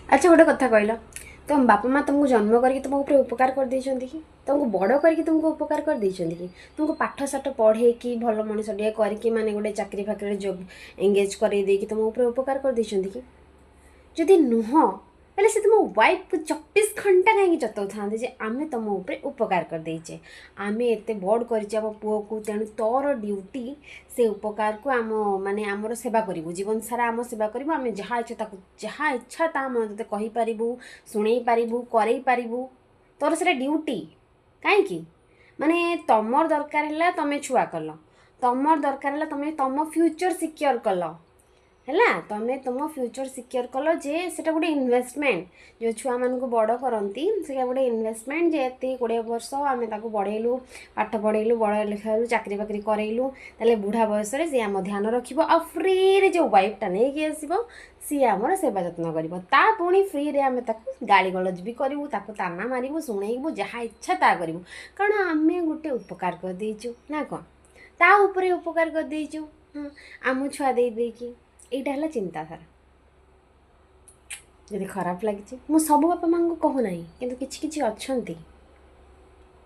अच्छा गोटे कथा कहल तुम बापा माँ तुमको जन्म करके तुम ऊपर उपकार कर देइछन्ति कि तुमको बड़ करके तुमको उपकार कर देइछन्ति कि तुमको पाठ साठ पढ़े कि भल मनीष टे करके माने गोटे चाकरी फाकरी जॉब एंगेज करे देकी तुम ऊपर उपकार कर देइछन्ति कि जदि नुह हेले से तुम वाइफ को 24 घंटा कहीं जतौ था जे आमे तुम ऊपर उपकार कर देइचे आमे एते बड़ करिचे आम पुओ को तेणु तोर ड्यूटी से उपकार को आम माने आमर सेवा करिवु जीवन सारा आम सेवा करिवु आमे जहाँ इच्छा ताकू जहाँ इच्छा ता हम तते कहि पारिबु सुनै पारिबु करै पारिबु तोर सेटा ड्यूटी काहेकि माने तमर दरकार हैला तमे छुआ कल तमर दरकार हैला तमे तम फ्यूचर सिक्योर कल है तमें तुम फ्यूचर सिक्योर कल जे से गोटे इन्वेस्टमेंट जो छुआ मान को बड़ करती से गोटे इन्वेस्टमेंट जे ये 20 वर्ष आम बढ़ेलु पाठ पढ़ेलु बड़ लिखालु चाकरी बाकरी करैलु ताले बुढ़ा बयस सी आम ध्यान रखिब आ फ्री जो वाइफटा नहीं आसब सी आमर सेवा जत्न कर पुणी फ्री रे आम गाली गलज भी करूँ ताना मारू शुणेबू जहाँ इच्छा ता करूँ कारण आम गोटे उपकार कर देचु ना कौन ता उपरे उपकार कर देचु आम छुआ देकी এইটা ହେଲା ଚିନ୍ତାଧାରା ଯଦି ଖରାପ ଲାଗିଛି ମୁଁ ସବୁ ବାପା ମାଆଙ୍କୁ କହୁନାହିଁ କିନ୍ତୁ କିଛି କିଛି ଅଛନ୍ତି